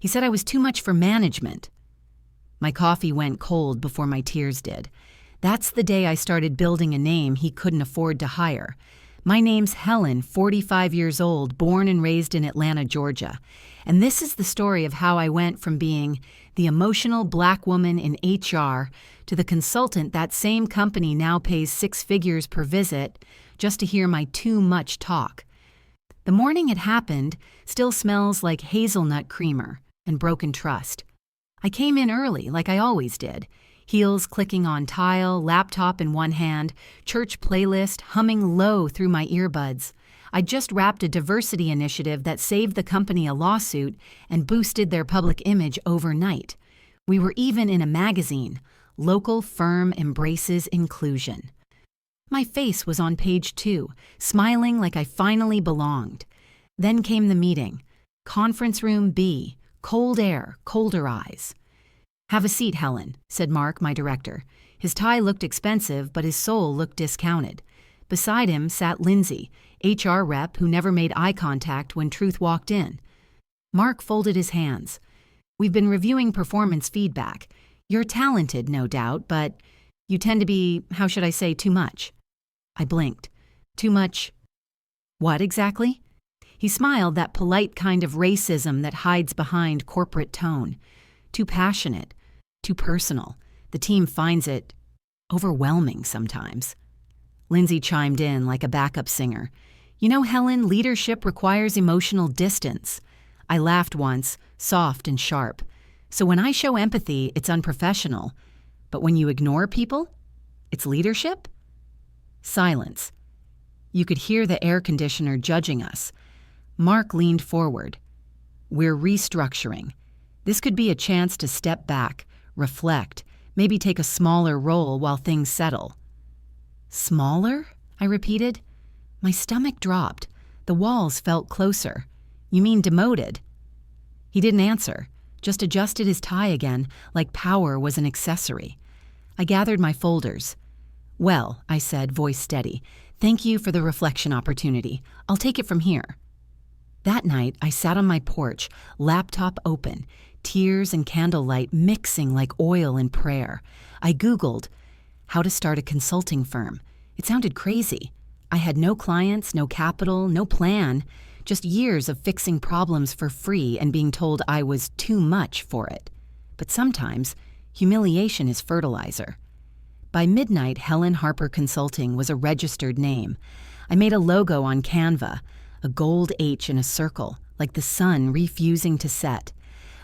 He said I was too much for management. My coffee went cold before my tears did. That's the day I started building a name he couldn't afford to hire. My name's Helen, 45 years old, born and raised in Atlanta, Georgia. And this is the story of how I went from being the emotional black woman in HR to the consultant that same company now pays 6 figures per visit just to hear my too much talk. The morning it happened still smells like hazelnut creamer and broken trust. I came in early, like I always did. Heels clicking on tile, laptop in one hand, church playlist humming low through my earbuds. I'd just wrapped a diversity initiative that saved the company a lawsuit and boosted their public image overnight. We were even in a magazine, Local Firm Embraces Inclusion. My face was on page 2, smiling like I finally belonged. Then came the meeting. Conference room B, cold air, colder eyes. "Have a seat, Helen," said Mark, my director. His tie looked expensive, but his soul looked discounted. Beside him sat Lindsay, HR rep who never made eye contact when Truth walked in. Mark folded his hands. "We've been reviewing performance feedback. You're talented, no doubt, but you tend to be, how should I say, too much." I blinked. Too much? What exactly? He smiled, that polite kind of racism that hides behind corporate tone. Too passionate, too personal. The team finds it overwhelming sometimes. Lindsay chimed in like a backup singer. "You know, Helen, leadership requires emotional distance." I laughed once, soft and sharp. "So when I show empathy, it's unprofessional. But when you ignore people, it's leadership?" Silence. You could hear the air conditioner judging us. Mark leaned forward. "We're restructuring. This could be a chance to step back, reflect, maybe take a smaller role while things settle." "Smaller?" I repeated. My stomach dropped. The walls felt closer. "You mean demoted?" He didn't answer, just adjusted his tie again, like power was an accessory. I gathered my folders. "Well," I said, voice steady, "thank you for the reflection opportunity. I'll take it from here." That night, I sat on my porch, laptop open, tears and candlelight mixing like oil and prayer. I Googled how to start a consulting firm. It sounded crazy. I had no clients, no capital, no plan, just years of fixing problems for free and being told I was too much for it. But sometimes, humiliation is fertilizer. By midnight, Helen Harper Consulting was a registered name. I made a logo on Canva, a gold H in a circle, like the sun refusing to set.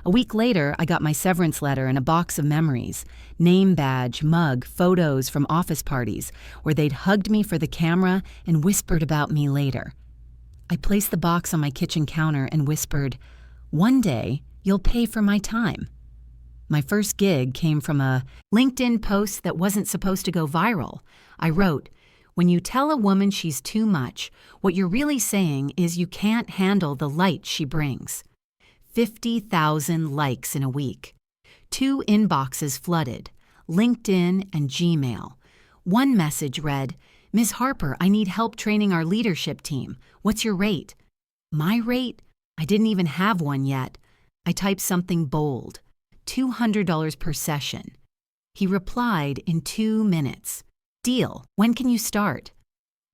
A week later, I got my severance letter and a box of memories, name badge, mug, photos from office parties, where they'd hugged me for the camera and whispered about me later. I placed the box on my kitchen counter and whispered, "One day, you'll pay for my time." My first gig came from a LinkedIn post that wasn't supposed to go viral. I wrote, "When you tell a woman she's too much, what you're really saying is you can't handle the light she brings." 50,000 likes in a week. 2 inboxes flooded, LinkedIn and Gmail. One message read, "Ms. Harper, I need help training our leadership team. What's your rate?" My rate? I didn't even have one yet. I typed something bold. $200 per session. He replied in 2 minutes. "Deal. When can you start?"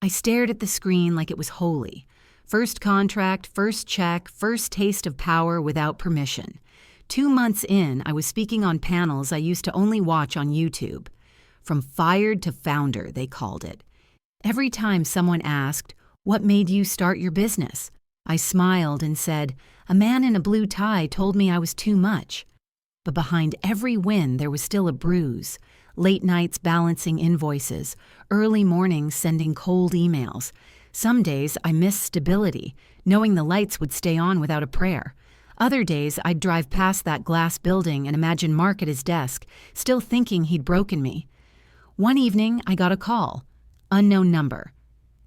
I stared at the screen like it was holy. First contract, first check, first taste of power without permission. 2 months in, I was speaking on panels I used to only watch on YouTube. From fired to founder, they called it. Every time someone asked, "What made you start your business?" I smiled and said, "A man in a blue tie told me I was too much." But behind every win, there was still a bruise. Late nights balancing invoices, early mornings sending cold emails. Some days I missed stability, knowing the lights would stay on without a prayer. Other days I'd drive past that glass building and imagine Mark at his desk, still thinking he'd broken me. One evening I got a call. Unknown number.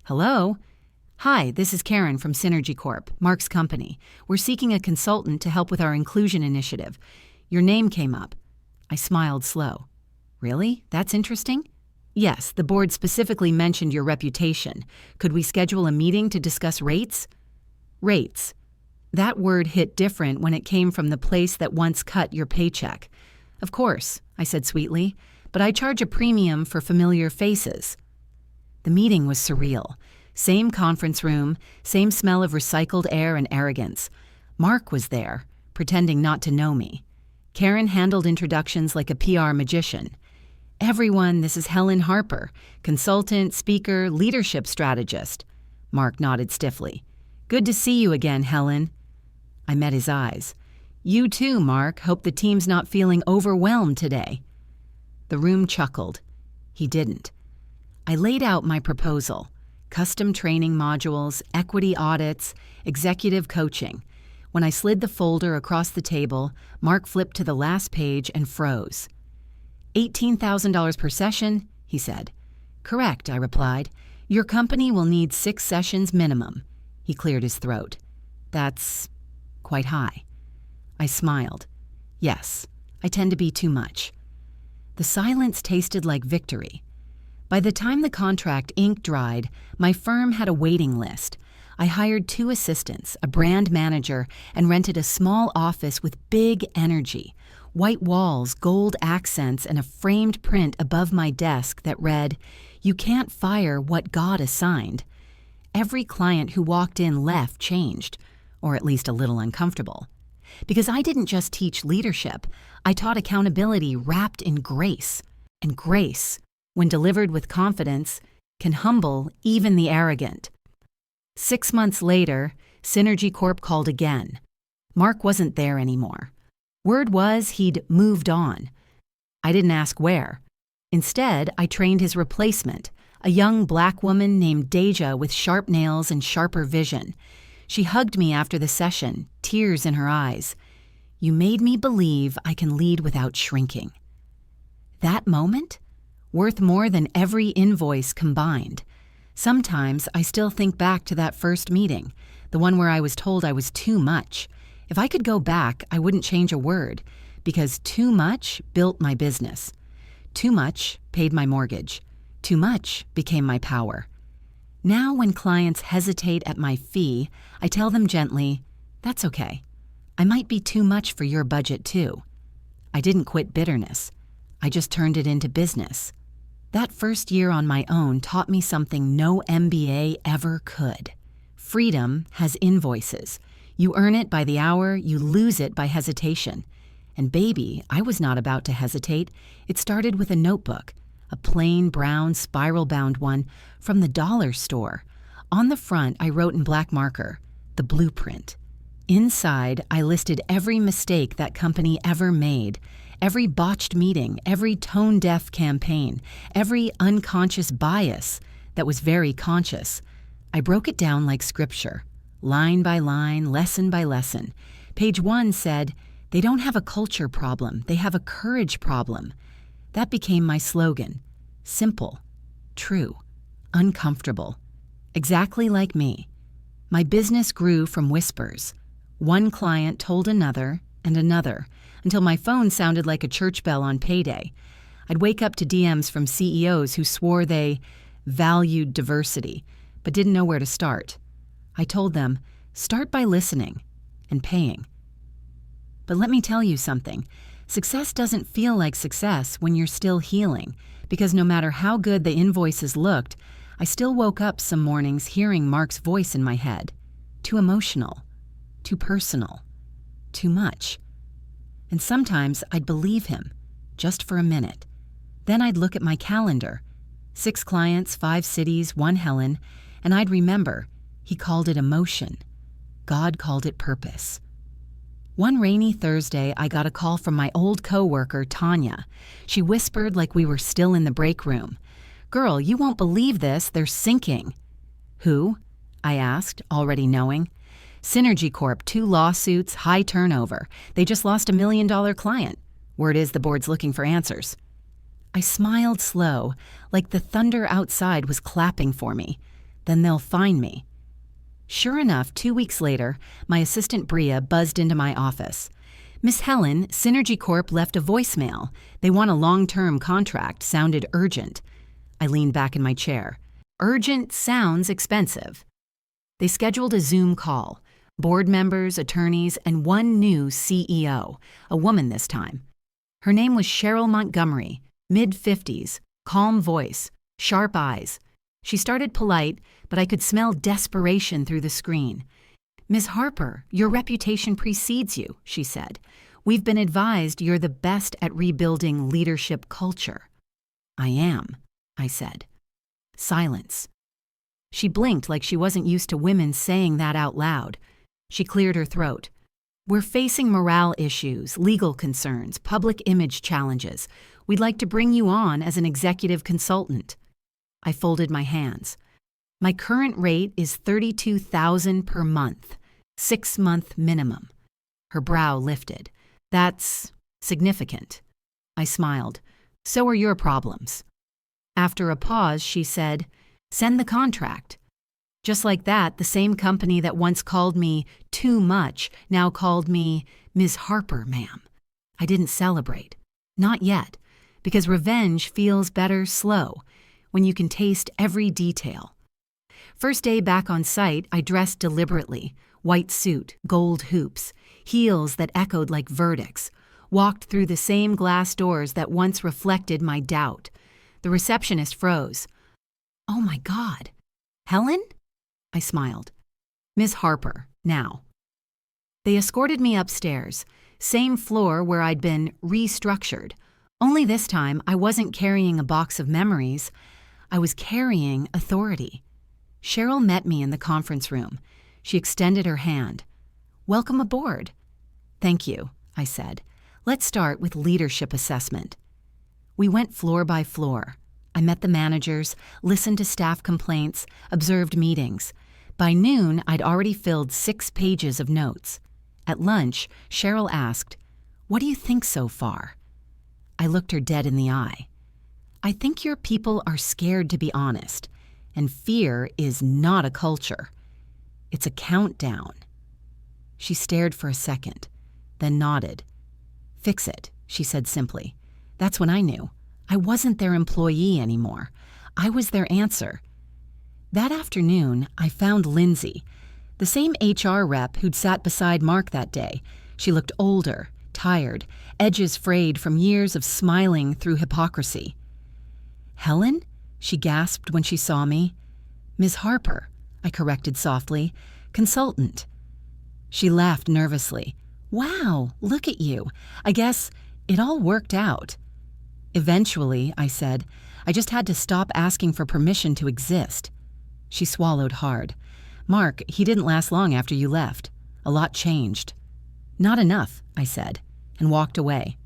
"Hello? Hi, this is Karen from Synergy Corp, Mark's company. We're seeking a consultant to help with our inclusion initiative. Your name came up." I smiled slow. "Really? That's interesting?" "Yes, the board specifically mentioned your reputation. Could we schedule a meeting to discuss rates?" "Rates." That word hit different when it came from the place that once cut your paycheck. Of course, I said sweetly, but I charge a premium for familiar faces. The meeting was surreal. Same conference room, same smell of recycled air and arrogance. Mark was there, pretending not to know me. Karen handled introductions like a PR magician. Everyone, this is Helen Harper, consultant, speaker, leadership strategist. Mark nodded stiffly. Good to see you again, Helen. I met his eyes. You too, Mark. Hope the team's not feeling overwhelmed today. The room chuckled. He didn't. I laid out my proposal. Custom training modules, equity audits, executive coaching. When I slid the folder across the table, Mark flipped to the last page and froze. $18,000 per session, he said. Correct, I replied. Your company will need 6 sessions minimum. He cleared his throat. That's quite high. I smiled. Yes, I tend to be too much. The silence tasted like victory. By the time the contract ink dried, my firm had a waiting list. I hired 2 assistants, a brand manager, and rented a small office with big energy, white walls, gold accents, and a framed print above my desk that read, "You can't fire what God assigned." Every client who walked in left changed, or at least a little uncomfortable. Because I didn't just teach leadership, I taught accountability wrapped in grace. And grace, when delivered with confidence, can humble even the arrogant. 6 months later, Synergy Corp called again. Mark wasn't there anymore. Word was he'd moved on. I didn't ask where. Instead, I trained his replacement, a young black woman named Deja with sharp nails and sharper vision. She hugged me after the session, tears in her eyes. You made me believe I can lead without shrinking. That moment? Worth more than every invoice combined. Sometimes I still think back to that first meeting, the one where I was told I was too much. If I could go back, I wouldn't change a word, because too much built my business. Too much paid my mortgage. Too much became my power. Now when clients hesitate at my fee, I tell them gently, that's okay. I might be too much for your budget too. I didn't quit bitterness. I just turned it into business. That first year on my own taught me something no MBA ever could. Freedom has invoices. You earn it by the hour, you lose it by hesitation. And baby, I was not about to hesitate. It started with a notebook, a plain brown spiral-bound one from the dollar store. On the front, I wrote in black marker, the blueprint. Inside, I listed every mistake that company ever made, every botched meeting, every tone-deaf campaign, every unconscious bias that was very conscious. I broke it down like scripture, line by line, lesson by lesson. Page 1 said, they don't have a culture problem, they have a courage problem. That became my slogan. Simple, true, uncomfortable. Exactly like me. My business grew from whispers. One client told another and another, until my phone sounded like a church bell on payday. I'd wake up to DMs from CEOs who swore they valued diversity, but didn't know where to start. I told them, start by listening and paying. But let me tell you something. Success doesn't feel like success when you're still healing, because no matter how good the invoices looked, I still woke up some mornings hearing Mark's voice in my head. Too emotional, too personal, too much. And sometimes I'd believe him, just for a minute. Then I'd look at my calendar. 6 clients, 5 cities, 1 Helen, and I'd remember, he called it emotion. God called it purpose. One rainy Thursday, I got a call from my old coworker, Tanya. She whispered like we were still in the break room. Girl, you won't believe this, they're sinking. Who? I asked, already knowing. Synergy Corp, 2 lawsuits, high turnover. They just lost $1 million client. Word is the board's looking for answers. I smiled slow, like the thunder outside was clapping for me. Then they'll find me. Sure enough, 2 weeks later, my assistant Bria buzzed into my office. Miss Helen, Synergy Corp left a voicemail. They want a long-term contract, sounded urgent. I leaned back in my chair. Urgent sounds expensive. They scheduled a Zoom call. Board members, attorneys, and one new CEO, a woman this time. Her name was Cheryl Montgomery, mid-50s, calm voice, sharp eyes. She started polite, but I could smell desperation through the screen. "Ms. Harper, your reputation precedes you," she said. "We've been advised you're the best at rebuilding leadership culture." "I am," I said. Silence. She blinked like she wasn't used to women saying that out loud. She cleared her throat. "We're facing morale issues, legal concerns, public image challenges. We'd like to bring you on as an executive consultant." I folded my hands. "My current rate is $32,000 per month, 6-month minimum." Her brow lifted. "That's significant." I smiled. "So are your problems." After a pause, she said, "Send the contract." Just like that, the same company that once called me too much now called me "Ms. Harper, ma'am." I didn't celebrate. Not yet, because revenge feels better slow, when you can taste every detail. First day back on site, I dressed deliberately. White suit, gold hoops, heels that echoed like verdicts. Walked through the same glass doors that once reflected my doubt. The receptionist froze. "Oh my God. Helen?" I smiled. "Miss Harper, now." They escorted me upstairs, same floor where I'd been restructured. Only this time, I wasn't carrying a box of memories. I was carrying authority. Cheryl met me in the conference room. She extended her hand. "Welcome aboard." "Thank you," I said. "Let's start with leadership assessment." We went floor by floor. I met the managers, listened to staff complaints, observed meetings. By noon, I'd already filled 6 pages of notes. At lunch, Cheryl asked, "What do you think so far?" I looked her dead in the eye. "I think your people are scared to be honest, and fear is not a culture. It's a countdown." She stared for a second, then nodded. "Fix it," she said simply. That's when I knew. I wasn't their employee anymore. I was their answer. That afternoon, I found Lindsay, the same HR rep who'd sat beside Mark that day. She looked older, tired, edges frayed from years of smiling through hypocrisy. "Helen?" she gasped when she saw me. "Ms. Harper," I corrected softly. "Consultant." She laughed nervously. "Wow, look at you. I guess it all worked out." "Eventually," I said. "I just had to stop asking for permission to exist." She swallowed hard. "Mark, he didn't last long after you left. A lot changed." "Not enough," I said, and walked away.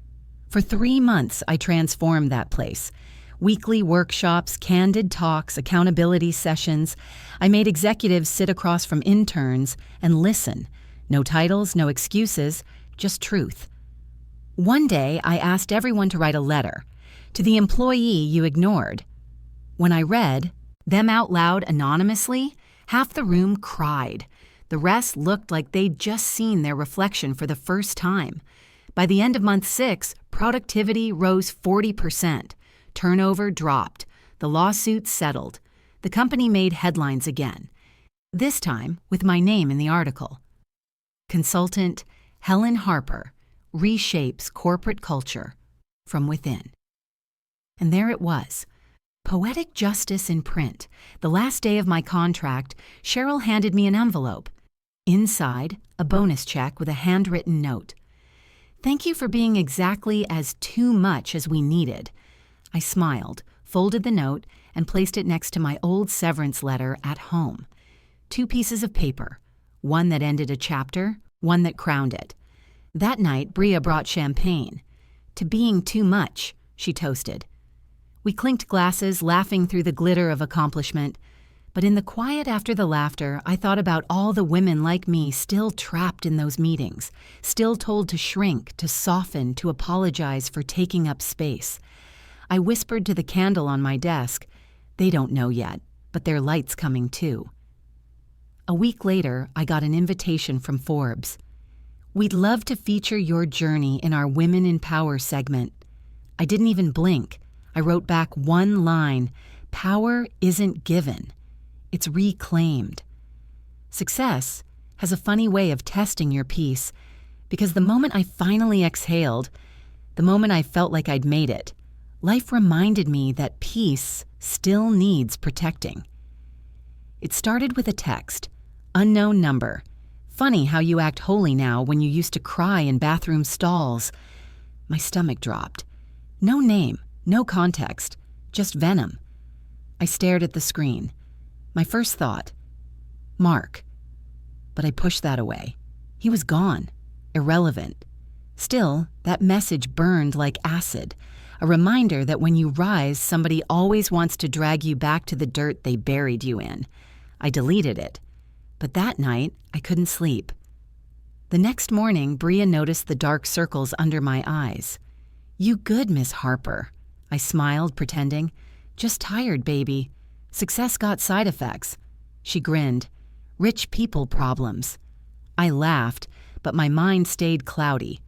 For 3 months, I transformed that place. Weekly workshops, candid talks, accountability sessions. I made executives sit across from interns and listen. No titles, no excuses, just truth. One day, I asked everyone to write a letter to the employee you ignored. When I read them out loud anonymously, half the room cried. The rest looked like they'd just seen their reflection for the first time. By the end of month 6, productivity rose 40%. Turnover dropped. The lawsuit settled. The company made headlines again. This time with my name in the article. Consultant Helen Harper reshapes corporate culture from within. And there it was. Poetic justice in print. The last day of my contract, Cheryl handed me an envelope. Inside, a bonus check with a handwritten note. "Thank you for being exactly as too much as we needed." I smiled, folded the note, and placed it next to my old severance letter at home. 2 pieces of paper, one that ended a chapter, one that crowned it. That night, Bria brought champagne. "To being too much," she toasted. We clinked glasses, laughing through the glitter of accomplishment. But in the quiet after the laughter, I thought about all the women like me still trapped in those meetings, still told to shrink, to soften, to apologize for taking up space. I whispered to the candle on my desk, "They don't know yet, but their light's coming too." A week later, I got an invitation from Forbes. "We'd love to feature your journey in our Women in Power segment." I didn't even blink. I wrote back one line, "Power isn't given. It's reclaimed." Success has a funny way of testing your peace, because the moment I finally exhaled, the moment I felt like I'd made it, life reminded me that peace still needs protecting. It started with a text, unknown number. Funny how you act holy now when you used to cry in bathroom stalls. My stomach dropped. No name, no context, just venom. I stared at the screen. My first thought, Mark. But I pushed that away. He was gone, irrelevant. Still, that message burned like acid, a reminder that when you rise, somebody always wants to drag you back to the dirt they buried you in. I deleted it. But that night, I couldn't sleep. The next morning, Bria noticed the dark circles under my eyes. "You good, Miss Harper?" I smiled, pretending. "Just tired, baby. Success got side effects." She grinned. "Rich people problems." I laughed, but my mind stayed cloudy.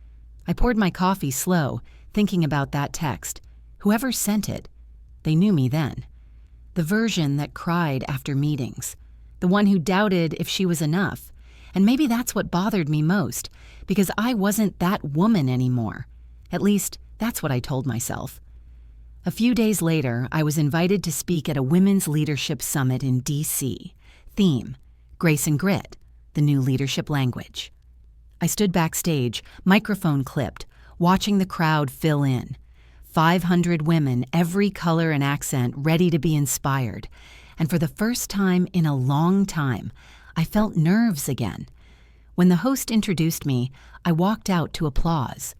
I poured my coffee slow, thinking about that text. Whoever sent it, they knew me then. The version that cried after meetings. The one who doubted if she was enough. And maybe that's what bothered me most, because I wasn't that woman anymore. At least, that's what I told myself. A few days later, I was invited to speak at a women's leadership summit in D.C. Theme, Grace and Grit, the new leadership language. I stood backstage, microphone clipped, watching the crowd fill in. 500 women, every color and accent, ready to be inspired. And for the first time in a long time, I felt nerves again. When the host introduced me, I walked out to applause.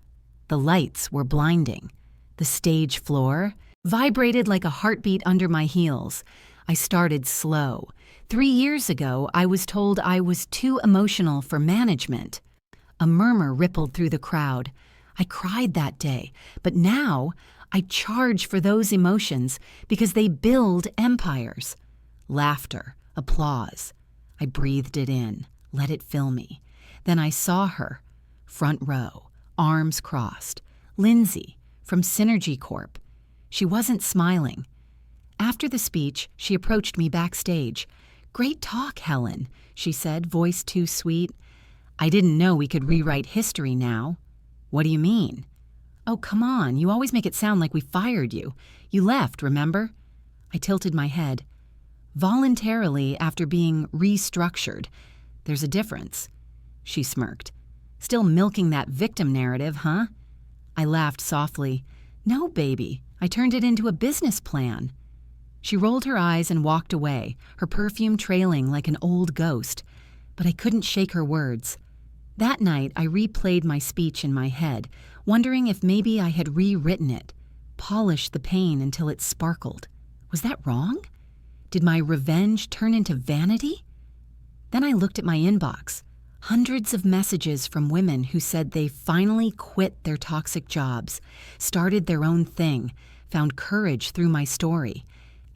The lights were blinding. The stage floor vibrated like a heartbeat under my heels. I started slow. 3 years ago, I was told I was too emotional for management. A murmur rippled through the crowd. I cried that day, but now I charge for those emotions because they build empires. Laughter, applause. I breathed it in, let it fill me. Then I saw her, front row, arms crossed. Lindsay, from Synergy Corp. She wasn't smiling. After the speech, she approached me backstage. "Great talk, Helen," she said, voice too sweet. "I didn't know we could rewrite history now." "What do you mean?" "Oh, come on, you always make it sound like we fired you. You left, remember?" I tilted my head. "Voluntarily after being restructured. There's a difference." She smirked. "Still milking that victim narrative, huh?" I laughed softly. "No, baby, I turned it into a business plan." She rolled her eyes and walked away, her perfume trailing like an old ghost. But I couldn't shake her words. That night, I replayed my speech in my head, wondering if maybe I had rewritten it, polished the pain until it sparkled. Was that wrong? Did my revenge turn into vanity? Then I looked at my inbox. Hundreds of messages from women who said they finally quit their toxic jobs, started their own thing, found courage through my story.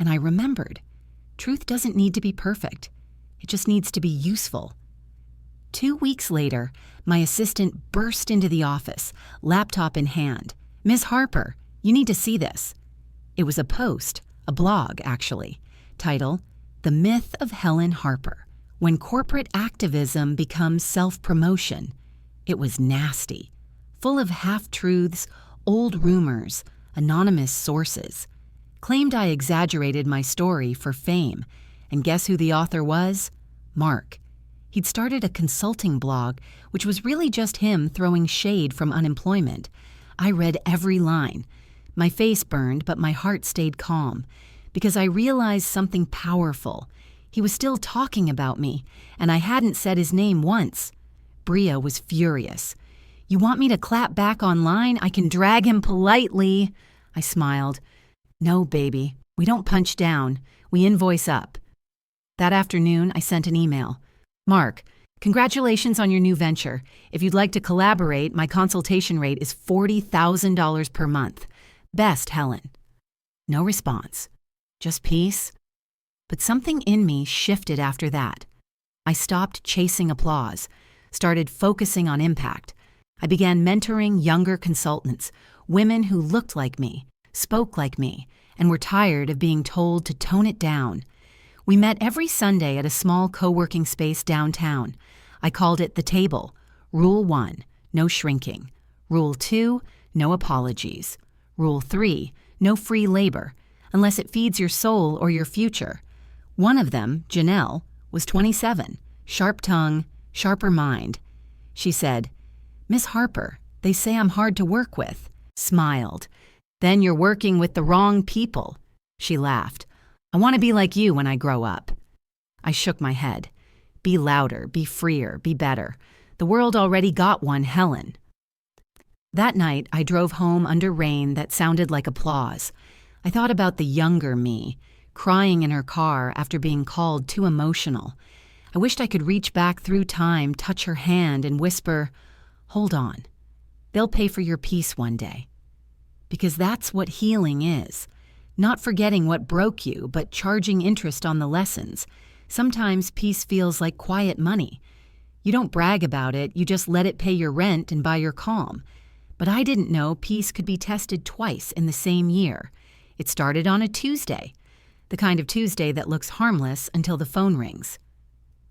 And I remembered, truth doesn't need to be perfect. It just needs to be useful. 2 weeks later, my assistant burst into the office, laptop in hand. "Ms. Harper, you need to see this." It was a post, a blog actually. Title, "The Myth of Helen Harper, When Corporate Activism Becomes Self-Promotion." It was nasty, full of half-truths, old rumors, anonymous sources. Claimed I exaggerated my story for fame. And guess who the author was? Mark. He'd started a consulting blog, which was really just him throwing shade from unemployment. I read every line. My face burned, but my heart stayed calm, because I realized something powerful. He was still talking about me, and I hadn't said his name once. Bria was furious. "You want me to clap back online? I can drag him politely." I smiled. "No, baby, we don't punch down. We invoice up." That afternoon, I sent an email. "Mark, congratulations on your new venture. If you'd like to collaborate, my consultation rate is $40,000 per month. Best, Helen." No response. Just peace. But something in me shifted after that. I stopped chasing applause, started focusing on impact. I began mentoring younger consultants, women who looked like me, spoke like me, and were tired of being told to tone it down. We met every Sunday at a small co-working space downtown. I called it the table. Rule 1, no shrinking. Rule 2, no apologies. Rule 3, no free labor, unless it feeds your soul or your future. One of them, Janelle, was 27, sharp tongue, sharper mind. She said, "Miss Harper, they say I'm hard to work with." Smiled. "Then you're working with the wrong people." She laughed. "I want to be like you when I grow up." I shook my head. Be louder, be freer, be better. The world already got one Helen. That night, I drove home under rain that sounded like applause. I thought about the younger me, crying in her car after being called too emotional. I wished I could reach back through time, touch her hand, and whisper, "Hold on. They'll pay for your peace one day." Because that's what healing is. Not forgetting what broke you, but charging interest on the lessons. Sometimes peace feels like quiet money. You don't brag about it, you just let it pay your rent and buy your calm. But I didn't know peace could be tested twice in the same year. It started on a Tuesday, the kind of Tuesday that looks harmless until the phone rings.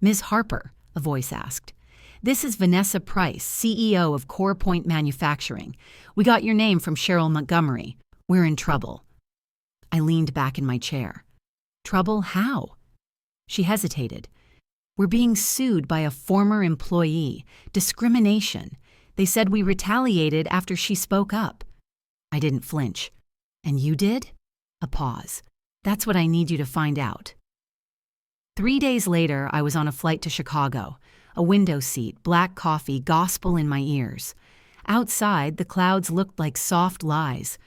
"Ms. Harper," a voice asked. "This is Vanessa Price, CEO of CorePoint Manufacturing. We got your name from Cheryl Montgomery. We're in trouble." I leaned back in my chair. "Trouble how?" She hesitated. "We're being sued by a former employee. Discrimination. They said we retaliated after she spoke up." I didn't flinch. "And you did?" A pause. "That's what I need you to find out." 3 days later, I was on a flight to Chicago. A window seat, black coffee, gospel in my ears. Outside, the clouds looked like soft lies.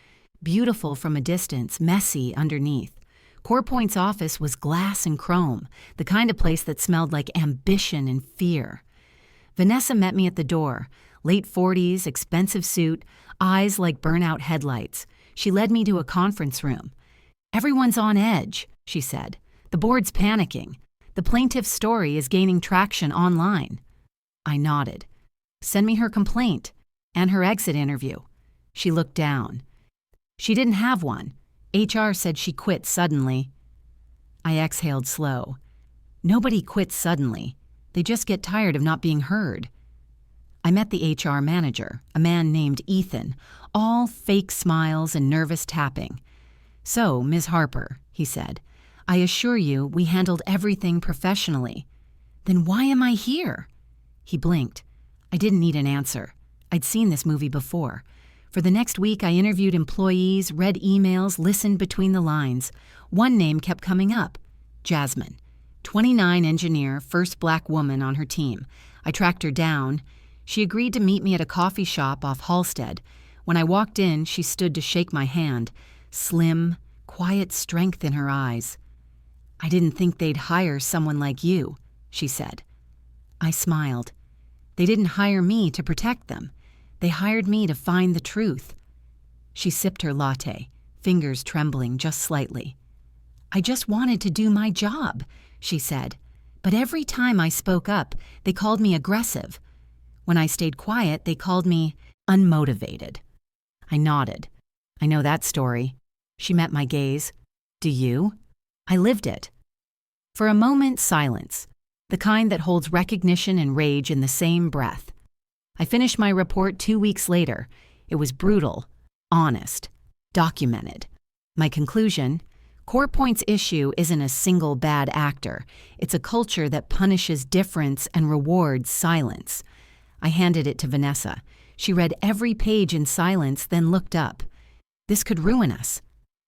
Beautiful from a distance, messy underneath. CorePoint's office was glass and chrome, the kind of place that smelled like ambition and fear. Vanessa met me at the door, late 40s, expensive suit, eyes like burnout headlights. She led me to a conference room. "Everyone's on edge," she said. "The board's panicking. The plaintiff's story is gaining traction online." I nodded. "Send me her complaint and her exit interview." She looked down. "She didn't have one. HR said she quit suddenly." I exhaled slow. Nobody quits suddenly. They just get tired of not being heard. I met the HR manager, a man named Ethan, all fake smiles and nervous tapping. "So, Ms. Harper," he said, "I assure you we handled everything professionally." "Then why am I here?" He blinked. I didn't need an answer. I'd seen this movie before. For the next week, I interviewed employees, read emails, listened between the lines. One name kept coming up. Jasmine. 29 engineer, first black woman on her team. I tracked her down. She agreed to meet me at a coffee shop off Halsted. When I walked in, she stood to shake my hand. Slim, quiet strength in her eyes. "I didn't think they'd hire someone like you," she said. I smiled. "They didn't hire me to protect them. They hired me to find the truth." She sipped her latte, fingers trembling just slightly. "I just wanted to do my job," she said. "But every time I spoke up, they called me aggressive. When I stayed quiet, they called me unmotivated." I nodded. "I know that story." She met my gaze. "Do you?" I lived it. For a moment, silence, the kind that holds recognition and rage in the same breath. I finished my report 2 weeks later. It was brutal, honest, documented. My conclusion: CorePoint's issue isn't a single bad actor. It's a culture that punishes difference and rewards silence. I handed it to Vanessa. She read every page in silence, then looked up. "This could ruin us."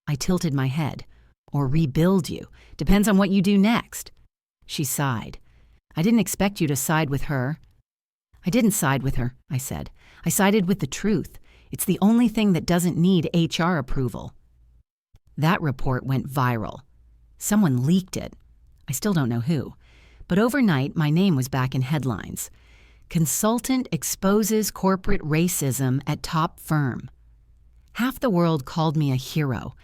I tilted my head. "Or rebuild you. Depends on what you do next." She sighed. "I didn't expect you to side with her." "I didn't side with her," I said. "I sided with the truth. It's the only thing that doesn't need HR approval." That report went viral. Someone leaked it. I still don't know who. But overnight, my name was back in headlines. "Consultant exposes corporate racism at top firm." Half the world called me a hero.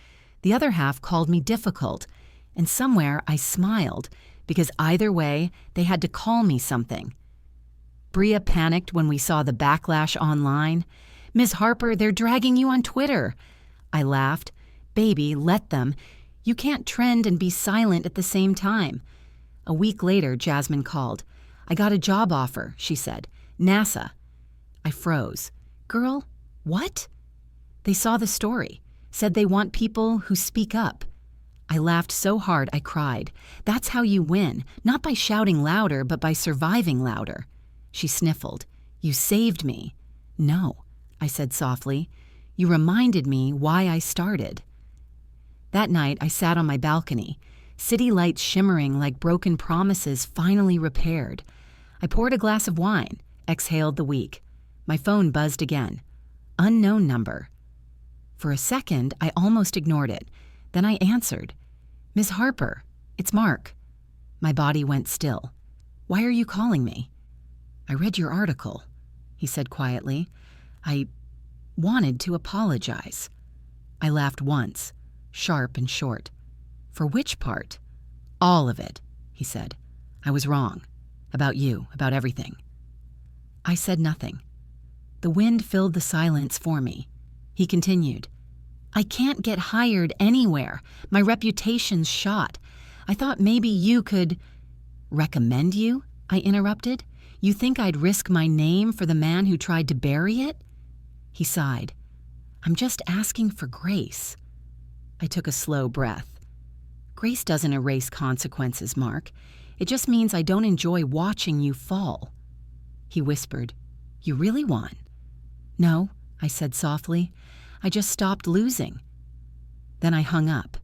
The other half called me difficult. And somewhere I smiled, because either way, they had to call me something. Bria panicked when we saw the backlash online. "Ms. Harper, they're dragging you on Twitter." I laughed. "Baby, let them. You can't trend and be silent at the same time." A week later, Jasmine called. I got a job offer, she said. NASA. I froze. Girl, what? They saw the story, said they want people who speak up. I laughed so hard I cried. That's how you win, not by shouting louder, but by surviving louder. She sniffled. You saved me. No, I said softly. You reminded me why I started. That night, I sat on my balcony, city lights shimmering like broken promises finally repaired. I poured a glass of wine, exhaled the week. My phone buzzed again. Unknown number. For a second, I almost ignored it. Then I answered. Ms. Harper, it's Mark. My body went still. Why are you calling me? I read your article, he said quietly. I wanted to apologize. I laughed once, sharp and short. For which part? All of it, he said. I was wrong. About you, about everything. I said nothing. The wind filled the silence for me. He continued. I can't get hired anywhere. My reputation's shot. I thought maybe you could... Recommend you? I interrupted. You think I'd risk my name for the man who tried to bury it? He sighed. I'm just asking for grace. I took a slow breath. Grace doesn't erase consequences, Mark. It just means I don't enjoy watching you fall. He whispered, You really won? No, I said softly. I just stopped losing. Then I hung up.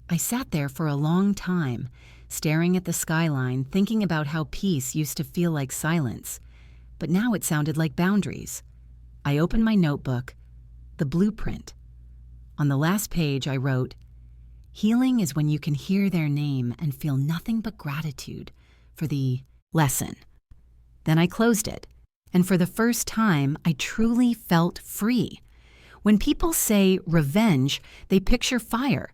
I sat there for a long time, staring at the skyline, thinking about how peace used to feel like silence, but now it sounded like boundaries. I opened my notebook, the blueprint. On the last page, I wrote, Healing is when you can hear their name and feel nothing but gratitude for the lesson. Then I closed it, and for the first time, I truly felt free. When people say revenge, they picture fire,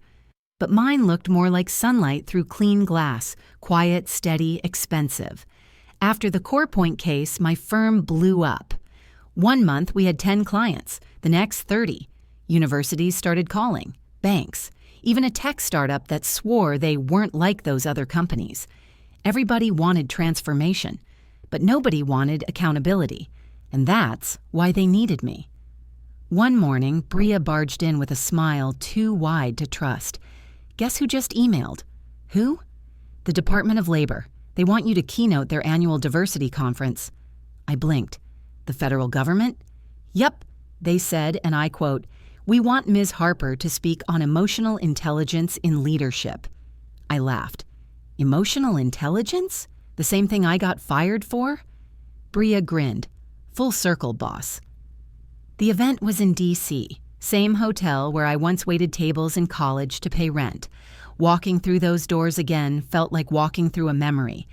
but mine looked more like sunlight through clean glass, quiet, steady, expensive. After the CorePoint case, my firm blew up. 1 month, we had 10 clients, the next 30. Universities started calling, banks, even a tech startup that swore they weren't like those other companies. Everybody wanted transformation, but nobody wanted accountability, and that's why they needed me. One morning, Bria barged in with a smile too wide to trust. Guess who just emailed? Who? The Department of Labor. They want you to keynote their annual diversity conference. I blinked. The federal government? Yup, they said, and I quote, We want Ms. Harper to speak on emotional intelligence in leadership. I laughed. Emotional intelligence? The same thing I got fired for? Bria grinned. Full circle, boss. The event was in D.C., same hotel where I once waited tables in college to pay rent. Walking through those doors again felt like walking through a memory.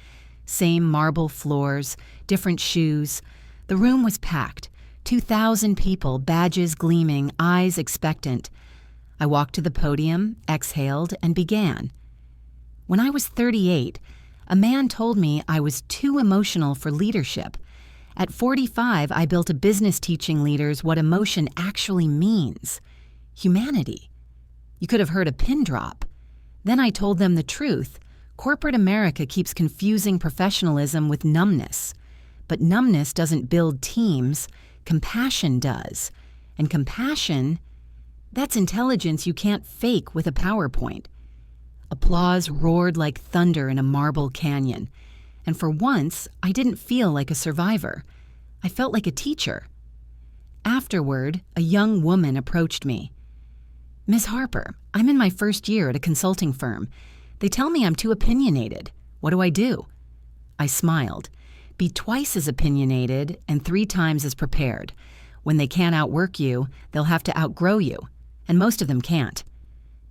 Same marble floors, different shoes. The room was packed. 2,000 people, badges gleaming, eyes expectant. I walked to the podium, exhaled, and began. When I was 38, a man told me I was too emotional for leadership. At 45, I built a business teaching leaders what emotion actually means. Humanity. You could have heard a pin drop. Then I told them the truth. Corporate America keeps confusing professionalism with numbness. But numbness doesn't build teams. Compassion does. And compassion, that's intelligence you can't fake with a PowerPoint. Applause roared like thunder in a marble canyon. And for once, I didn't feel like a survivor. I felt like a teacher. Afterward, a young woman approached me. Ms. Harper, I'm in my first year at a consulting firm. They tell me I'm too opinionated. What do I do? I smiled. Be twice as opinionated and 3 times as prepared. When they can't outwork you, they'll have to outgrow you. And most of them can't.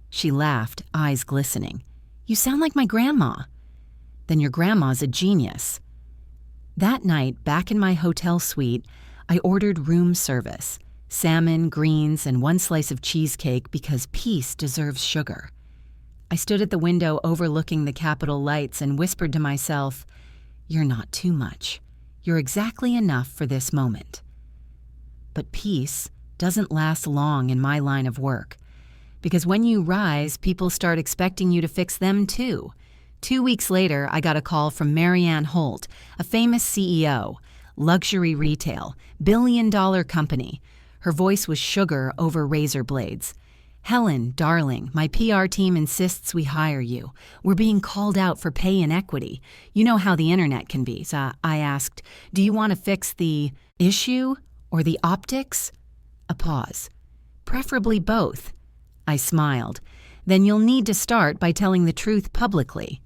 She laughed, eyes glistening. You sound like my grandma. Then your grandma's a genius. That night, back in my hotel suite, I ordered room service, salmon, greens, and 1 slice of cheesecake because peace deserves sugar. I stood at the window overlooking the Capitol lights and whispered to myself, You're not too much. You're exactly enough for this moment. But peace doesn't last long in my line of work, because when you rise, people start expecting you to fix them too. 2 weeks later, I got a call from Marianne Holt, a famous CEO, luxury retail, billion-dollar company. Her voice was sugar over razor blades. "Helen, darling, my PR team insists we hire you. We're being called out for pay inequity. You know how the internet can be." So I asked, "Do you want to fix the issue or the optics?" A pause. "Preferably both." I smiled. "Then you'll need to start by telling the truth publicly."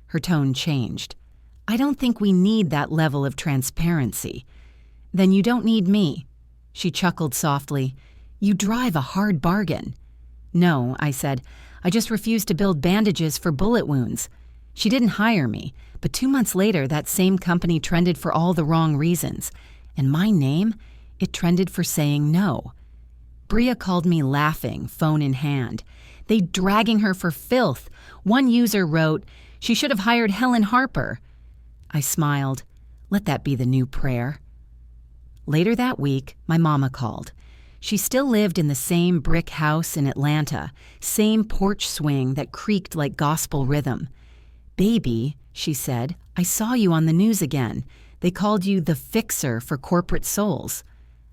Her tone changed. "I don't think we need that level of transparency." "Then you don't need me." She chuckled softly. "You drive a hard bargain." "No," I said. "I just refuse to build bandages for bullet wounds." She didn't hire me, but 2 months later that same company trended for all the wrong reasons. And my name? It trended for saying no. Bria called me laughing, phone in hand. "They dragging her for filth." One user wrote, "She should have hired Helen Harper." I smiled. Let that be the new prayer. Later that week, my mama called. She still lived in the same brick house in Atlanta, same porch swing that creaked like gospel rhythm. "Baby," she said, "I saw you on the news again. They called you the fixer for corporate souls."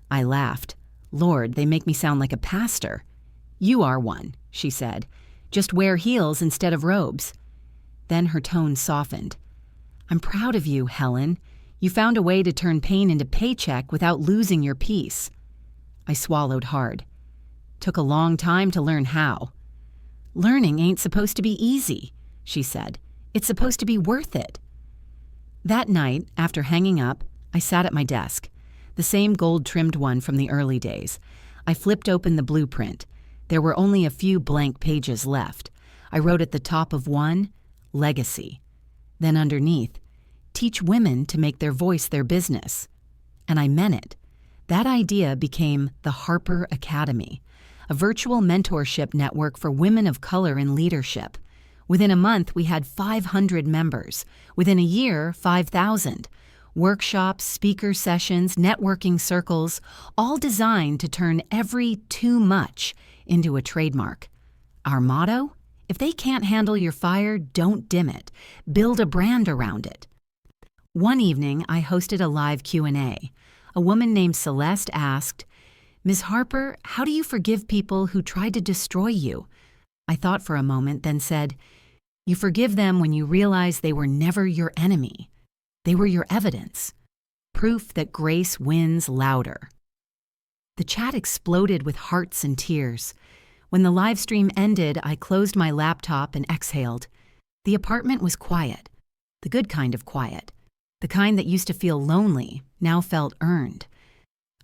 I laughed. "Lord, they make me sound like a pastor." "You are one," she said. "Just wear heels instead of robes." Then her tone softened. "I'm proud of you, Helen. You found a way to turn pain into paycheck without losing your peace." I swallowed hard. "Took a long time to learn how." "Learning ain't supposed to be easy," she said. "It's supposed to be worth it." That night, after hanging up, I sat at my desk, the same gold-trimmed one from the early days. I flipped open the blueprint. There were only a few blank pages left. I wrote at the top of one, "Legacy." Then underneath, "Teach women to make their voice their business." And I meant it. That idea became the Harper Academy, a virtual mentorship network for women of color in leadership. Within a month, we had 500 members. Within a year, 5,000. Workshops, speaker sessions, networking circles, all designed to turn every too much into a trademark. Our motto? If they can't handle your fire, don't dim it. Build a brand around it. One evening, I hosted a live Q&A. A woman named Celeste asked, "Ms. Harper, how do you forgive people who tried to destroy you?" I thought for a moment, then said, "You forgive them when you realize they were never your enemy. They were your evidence. Proof that grace wins louder." The chat exploded with hearts and tears. When the live stream ended, I closed my laptop and exhaled. The apartment was quiet, the good kind of quiet. The kind that used to feel lonely, now felt earned.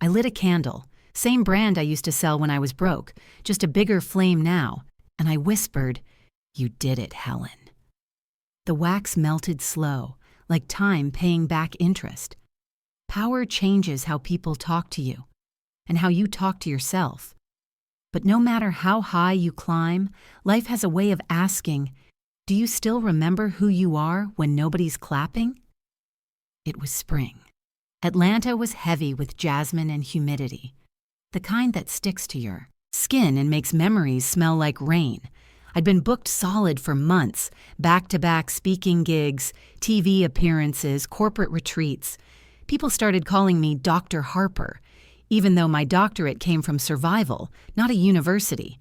I lit a candle, same brand I used to sell when I was broke, just a bigger flame now, and I whispered, "You did it, Helen." The wax melted slow, like time paying back interest. Power changes how people talk to you, and how you talk to yourself. But no matter how high you climb, life has a way of asking, "Do you still remember who you are when nobody's clapping?" It was spring. Atlanta was heavy with jasmine and humidity, the kind that sticks to your skin and makes memories smell like rain. I'd been booked solid for months, back-to-back speaking gigs, TV appearances, corporate retreats. People started calling me Dr. Harper, even though my doctorate came from survival, not a university.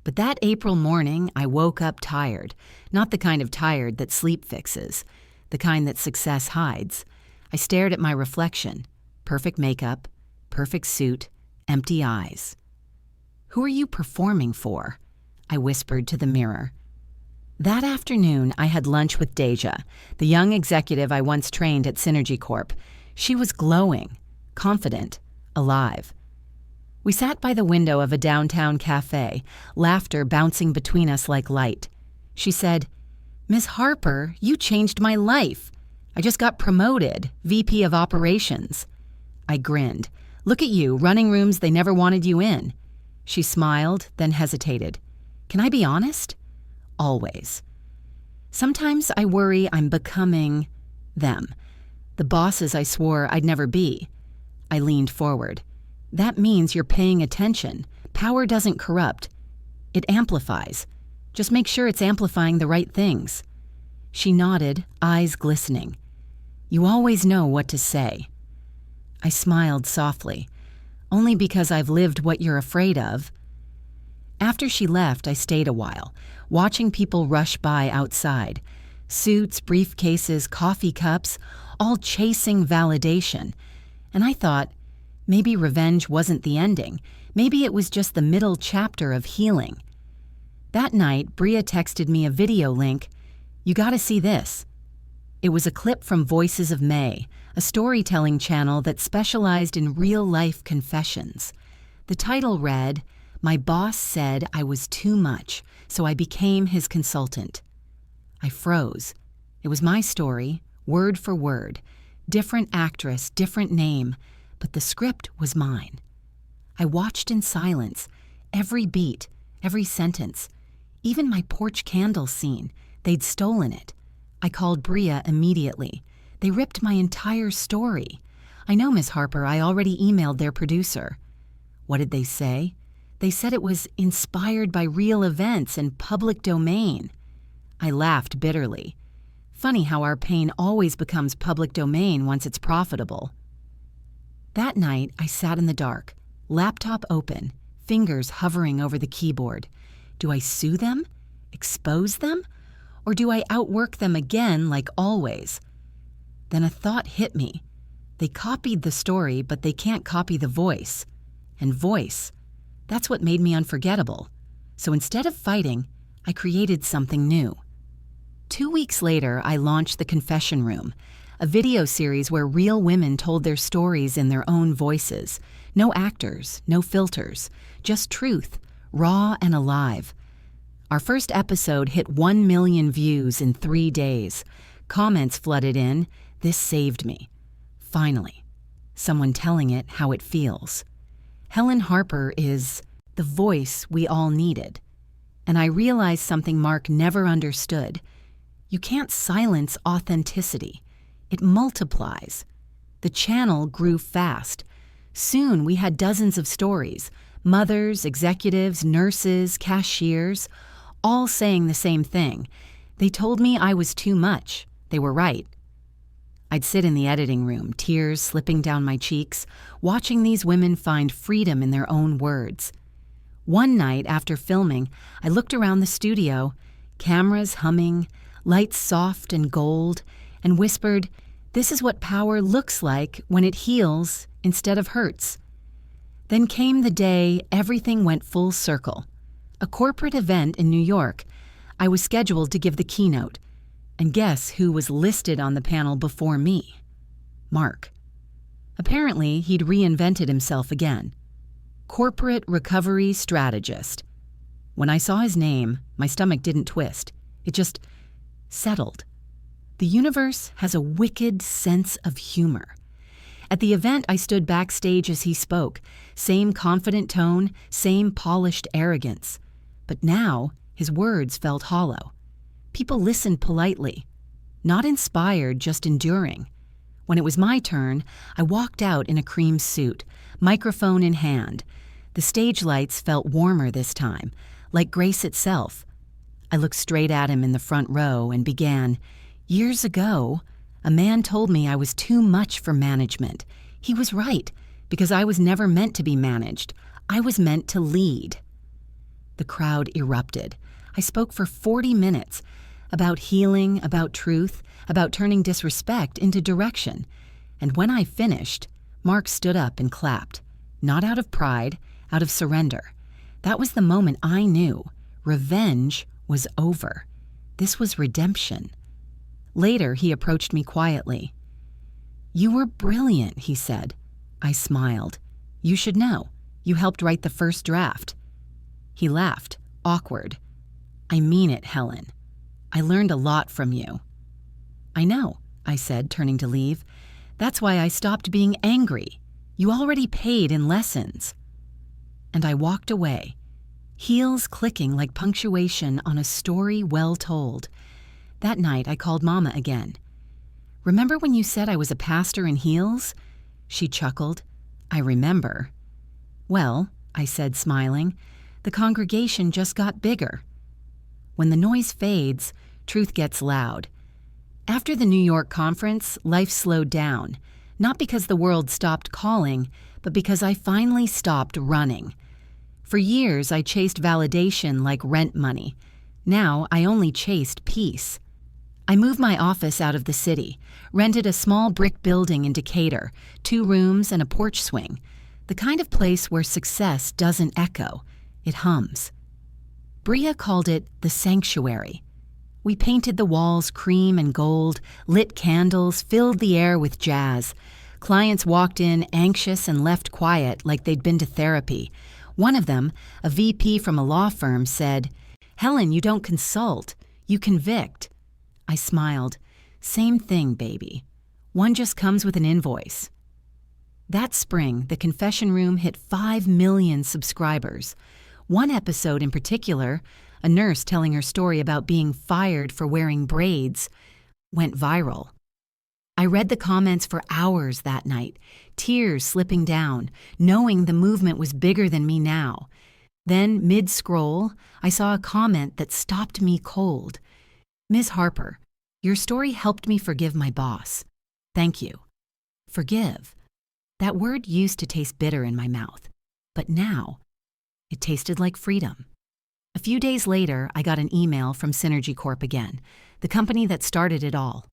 But that April morning, I woke up tired, not the kind of tired that sleep fixes, the kind that success hides. I stared at my reflection. Perfect makeup, perfect suit, empty eyes. "Who are you performing for?" I whispered to the mirror. That afternoon, I had lunch with Deja, the young executive I once trained at Synergy Corp. She was glowing, confident, alive. We sat by the window of a downtown cafe, laughter bouncing between us like light. She said, "Ms. Harper, you changed my life. I just got promoted, VP of Operations." I grinned. "Look at you, running rooms they never wanted you in." She smiled, then hesitated. "Can I be honest?" "Always." "Sometimes I worry I'm becoming them, the bosses I swore I'd never be." I leaned forward. "That means you're paying attention. Power doesn't corrupt. It amplifies. Just make sure it's amplifying the right things." She nodded, eyes glistening. "You always know what to say." I smiled softly. "Only because I've lived what you're afraid of." After she left, I stayed a while, watching people rush by outside. Suits, briefcases, coffee cups, all chasing validation. And I thought, maybe revenge wasn't the ending. Maybe it was just the middle chapter of healing. That night, Bria texted me a video link. "You gotta see this." It was a clip from Voices of May, a storytelling channel that specialized in real-life confessions. The title read, "My boss said I was too much, so I became his consultant." I froze. It was my story, word for word. Different actress, different name, but the script was mine. I watched in silence, every beat, every sentence. Even my porch candle scene, they'd stolen it. I called Bria immediately. They ripped my entire story. "I know, Miss Harper, I already emailed their producer." What did they say? They said it was inspired by real events and public domain. I laughed bitterly. Funny how our pain always becomes public domain once it's profitable. That night, I sat in the dark, laptop open, fingers hovering over the keyboard. Do I sue them? Expose them? Or do I outwork them again like always? Then a thought hit me. They copied the story, but they can't copy the voice. And voice, that's what made me unforgettable. So instead of fighting, I created something new. 2 weeks later, I launched The Confession Room, a video series where real women told their stories in their own voices. No actors, no filters, just truth, raw and alive. Our first episode hit 1 million views in 3 days. Comments flooded in. This saved me. Finally, someone telling it how it feels. Helen Harper is the voice we all needed. And I realized something Mark never understood. You can't silence authenticity. It multiplies. The channel grew fast. Soon we had dozens of stories. Mothers, executives, nurses, cashiers, all saying the same thing. They told me I was too much. They were right. I'd sit in the editing room, tears slipping down my cheeks, watching these women find freedom in their own words. One night after filming, I looked around the studio, cameras humming, lights soft and gold, and whispered, "This is what power looks like when it heals instead of hurts." Then came the day everything went full circle. A corporate event in New York. I was scheduled to give the keynote. And guess who was listed on the panel before me? Mark. Apparently, he'd reinvented himself again. Corporate recovery strategist. When I saw his name, my stomach didn't twist. It just settled. The universe has a wicked sense of humor. At the event, I stood backstage as he spoke. Same confident tone, same polished arrogance. But now, his words felt hollow. People listened politely. Not inspired, just enduring. When it was my turn, I walked out in a cream suit, microphone in hand. The stage lights felt warmer this time, like grace itself. I looked straight at him in the front row and began, "Years ago, a man told me I was too much for management. He was right, because I was never meant to be managed. I was meant to lead." The crowd erupted. I spoke for 40 minutes about healing, about truth, about turning disrespect into direction. And when I finished, Mark stood up and clapped. Not out of pride, out of surrender. That was the moment I knew revenge was over. This was redemption. Later, he approached me quietly. "You were brilliant," he said. I smiled. "You should know. You helped write the first draft." He laughed, awkward. "I mean it, Helen. I learned a lot from you." "I know," I said, turning to leave. "That's why I stopped being angry. You already paid in lessons." And I walked away, heels clicking like punctuation on a story well told. That night, I called Mama again. "Remember when you said I was a pastor in heels?" She chuckled. "I remember." "Well," I said, smiling, "the congregation just got bigger." When the noise fades, truth gets loud. After the New York conference, life slowed down, not because the world stopped calling, but because I finally stopped running. For years, I chased validation like rent money. Now, I only chased peace. I moved my office out of the city, rented a small brick building in Decatur, 2 rooms and a porch swing, the kind of place where success doesn't echo, it hums. Bria called it the sanctuary. We painted the walls cream and gold, lit candles, filled the air with jazz. Clients walked in anxious and left quiet like they'd been to therapy. One of them, a VP from a law firm, said, "Helen, you don't consult, you convict." I smiled. Same thing, baby. One just comes with an invoice. That spring, the confession room hit 5 million subscribers. One episode in particular, a nurse telling her story about being fired for wearing braids, went viral. I read the comments for hours that night, tears slipping down, knowing the movement was bigger than me now. Then, mid-scroll, I saw a comment that stopped me cold. "Ms. Harper, your story helped me forgive my boss. Thank you." Forgive. That word used to taste bitter in my mouth, but now it tasted like freedom. A few days later, I got an email from Synergy Corp again, the company that started it all.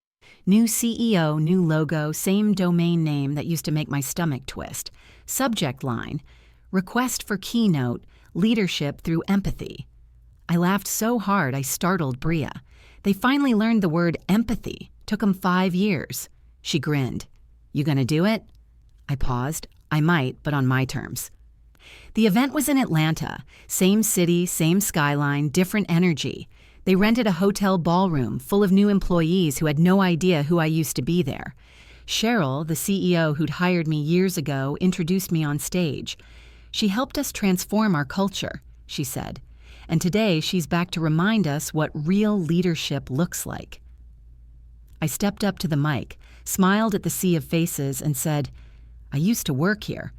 New CEO, new logo, same domain name that used to make my stomach twist. Subject line, request for keynote, leadership through empathy. I laughed so hard I startled Bria. They finally learned the word empathy. Took 'em 5 years. She grinned. "You gonna do it?" I paused. I might, but on my terms. The event was in Atlanta. Same city, same skyline, different energy. They rented a hotel ballroom full of new employees who had no idea who I used to be there. Cheryl, the CEO who'd hired me years ago, introduced me on stage. "She helped us transform our culture," she said. "And today she's back to remind us what real leadership looks like." I stepped up to the mic, smiled at the sea of faces, and said, "I used to work here.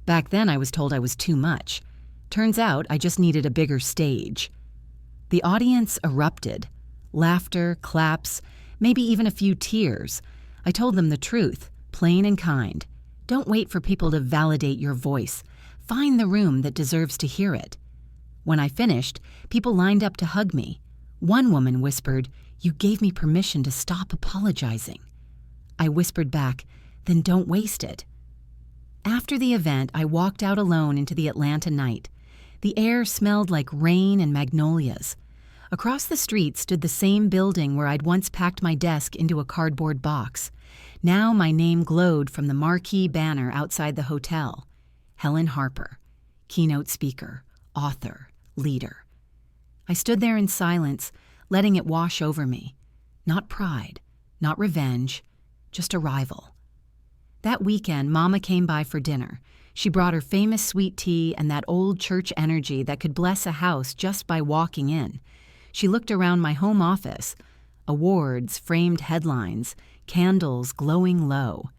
Back then I was told I was too much. Turns out I just needed a bigger stage." The audience erupted. Laughter, claps, maybe even a few tears. I told them the truth, plain and kind. Don't wait for people to validate your voice. Find the room that deserves to hear it. When I finished, people lined up to hug me. One woman whispered, "You gave me permission to stop apologizing." I whispered back, "Then don't waste it." After the event, I walked out alone into the Atlanta night. The air smelled like rain and magnolias. Across the street stood the same building where I'd once packed my desk into a cardboard box. Now my name glowed from the marquee banner outside the hotel. Helen Harper, keynote speaker, author, leader. I stood there in silence, letting it wash over me. Not pride, not revenge, just arrival. That weekend, Mama came by for dinner. She brought her famous sweet tea and that old church energy that could bless a house just by walking in. She looked around my home office. Awards, framed headlines, candles glowing low.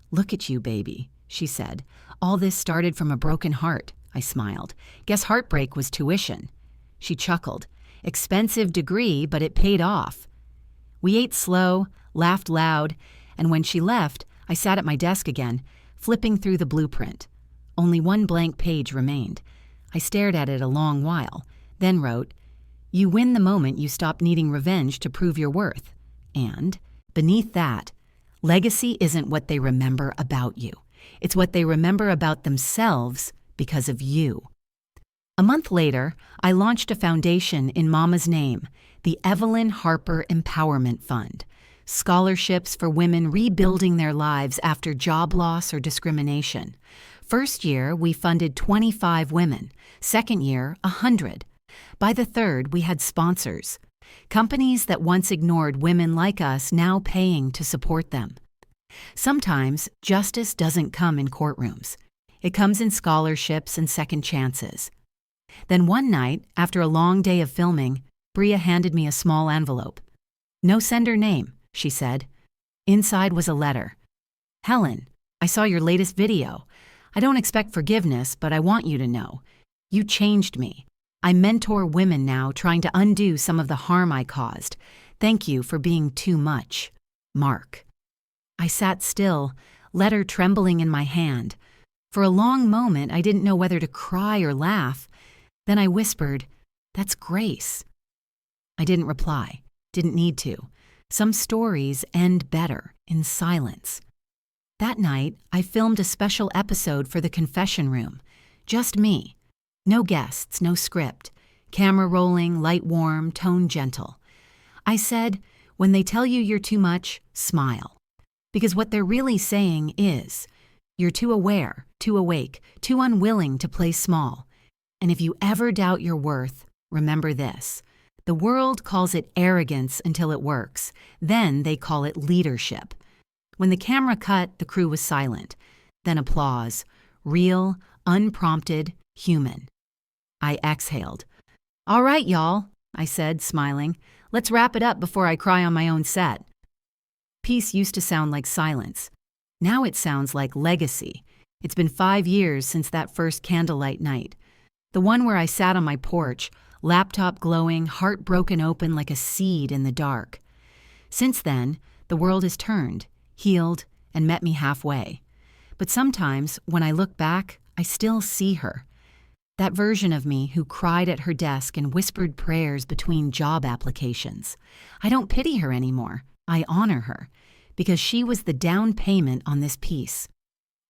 "Look at you, baby," she said. "All this started from a broken heart." I smiled. "Guess heartbreak was tuition." She chuckled. "Expensive degree, but it paid off." We ate slow, laughed loud, and when she left, I sat at my desk again, flipping through the blueprint. Only one blank page remained. I stared at it a long while, then wrote, "You win the moment you stop needing revenge to prove your worth." And, beneath that, legacy isn't what they remember about you. It's what they remember about themselves because of you. A month later, I launched a foundation in Mama's name, the Helen Harper Empowerment Fund. Scholarships for women rebuilding their lives after job loss or discrimination. First year, we funded 25 women. Second year, 100. By the third, we had sponsors. Companies that once ignored women like us now paying to support them. Sometimes, justice doesn't come in courtrooms. It comes in scholarships and second chances. Then one night, after a long day of filming, Bria handed me a small envelope. "No sender name," she said. Inside was a letter. "Helen, I saw your latest video. I don't expect forgiveness, but I want you to know. You changed me. I mentor women now trying to undo some of the harm I caused. Thank you for being too much. Mark. I sat still, letter trembling in my hand. For a long moment, I didn't know whether to cry or laugh. Then I whispered, "That's Grace." I didn't reply, didn't need to. Some stories end better in silence. That night, I filmed a special episode for the confession room. Just me. No guests, no script. Camera rolling, light warm, tone gentle. I said, when they tell you you're too much, smile. Because what they're really saying is, you're too aware, too awake, too unwilling to play small. And if you ever doubt your worth, remember this. The world calls it arrogance until it works. Then they call it leadership. When the camera cut, the crew was silent. Then applause. Real, unprompted, human. I exhaled. "All right, y'all," I said, smiling. "Let's wrap it up before I cry on my own set." Peace used to sound like silence. Now it sounds like legacy. It's been 5 years since that first candlelight night. The one where I sat on my porch, laptop glowing, heart broken open like a seed in the dark. Since then, the world has turned, healed, and met me halfway. But sometimes, when I look back, I still see her. That version of me who cried at her desk and whispered prayers between job applications. I don't pity her anymore. I honor her, because she was the down payment on this piece.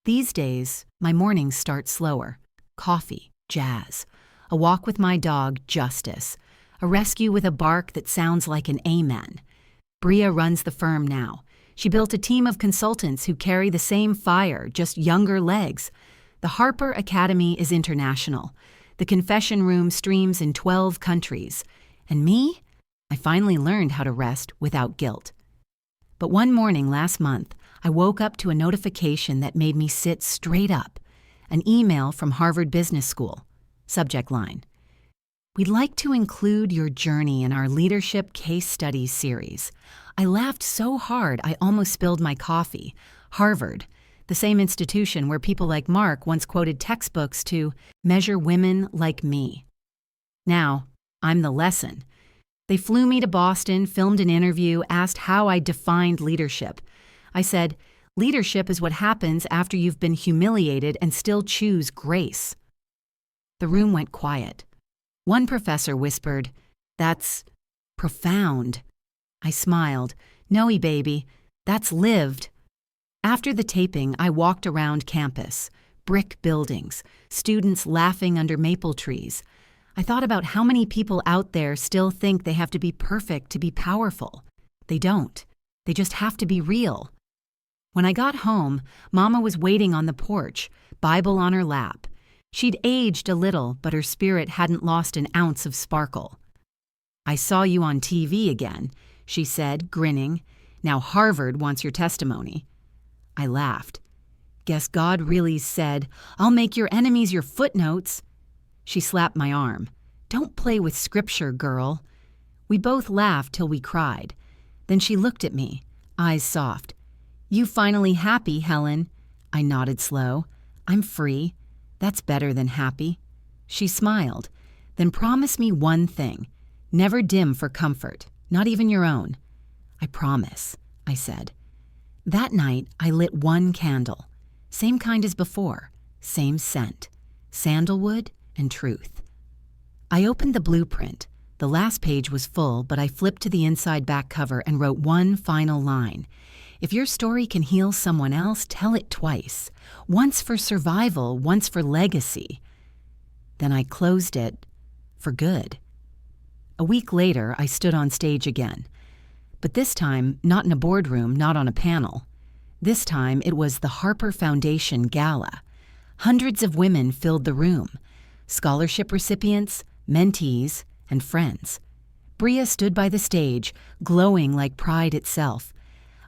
These days, my mornings start slower. Coffee, jazz. A walk with my dog, Justice. A rescue with a bark that sounds like an amen. Bria runs the firm now. She built a team of consultants who carry the same fire, just younger legs. The Harper Academy is international. The confession room streams in 12 countries. And me? I finally learned how to rest without guilt. But one morning last month, I woke up to a notification that made me sit straight up. An email from Harvard Business School. Subject line: "We'd like to include your journey in our Leadership Case Studies series." I laughed so hard I almost spilled my coffee. Harvard, the same institution where people like Mark once quoted textbooks to measure women like me. Now, I'm the lesson. They flew me to Boston, filmed an interview, asked how I defined leadership. I said, leadership is what happens after you've been humiliated and still choose grace. The room went quiet. One professor whispered, "That's profound." I smiled. "No, baby, that's lived." After the taping, I walked around campus. Brick buildings, students laughing under maple trees. I thought about how many people out there still think they have to be perfect to be powerful. They don't. They just have to be real. When I got home, Mama was waiting on the porch, Bible on her lap. She'd aged a little, but her spirit hadn't lost an ounce of sparkle. "I saw you on TV again," she said, grinning. "Now Harvard wants your testimony." I laughed. "Guess God really said, 'I'll make your enemies your footnotes.'" She slapped my arm. "Don't play with scripture, girl." We both laughed till we cried. Then she looked at me, eyes soft. "You finally happy, Helen?" I nodded slow. "I'm free. That's better than happy." She smiled. "Then promise me one thing. Never dim for comfort, not even your own." "I promise," I said. That night, I lit one candle. Same kind as before, same scent. Sandalwood and truth. I opened the blueprint. The last page was full, but I flipped to the inside back cover and wrote one final line. If your story can heal someone else, tell it twice. Once for survival, once for legacy. Then I closed it for good. A week later, I stood on stage again. But this time, not in a boardroom, not on a panel. This time, it was the Harper Foundation Gala. Hundreds of women filled the room. Scholarship recipients, mentees, and friends. Bria stood by the stage, glowing like pride itself.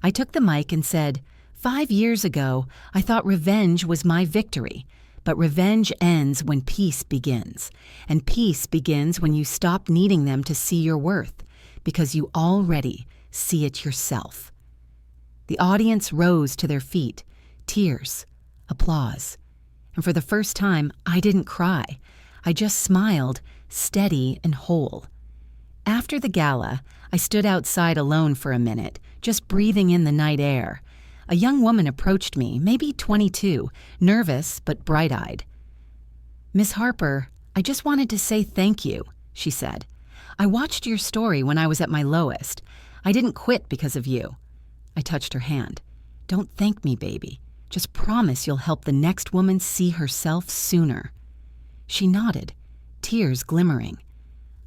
I took the mic and said, 5 years ago, I thought revenge was my victory. But revenge ends when peace begins. And peace begins when you stop needing them to see your worth, because you already see it yourself." The audience rose to their feet. Tears. Applause. And for the first time, I didn't cry. I just smiled, steady and whole. After the gala, I stood outside alone for a minute, just breathing in the night air. A young woman approached me, maybe 22, nervous but bright-eyed. "Miss Harper, I just wanted to say thank you," she said. "I watched your story when I was at my lowest. I didn't quit because of you." I touched her hand. "Don't thank me, baby. Just promise you'll help the next woman see herself sooner." She nodded, tears glimmering.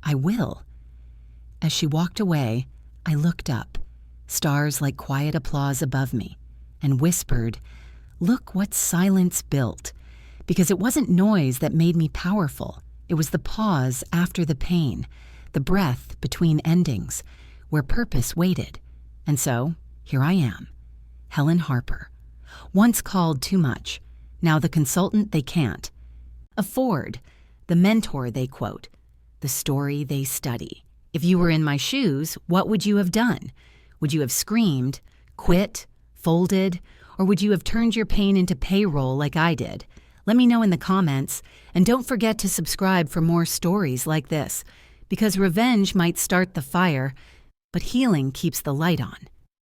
"I will." As she walked away, I looked up, stars like quiet applause above me, and whispered, "Look what silence built." Because it wasn't noise that made me powerful. It was the pause after the pain, the breath between endings, where purpose waited. And so, here I am, Helen Harper. Once called too much, now the consultant they can't afford, the mentor they quote, the story they study. If you were in my shoes, what would you have done? Would you have screamed, quit, folded, or would you have turned your pain into payroll like I did? Let me know in the comments, and don't forget to subscribe for more stories like this, because revenge might start the fire, but healing keeps the light on.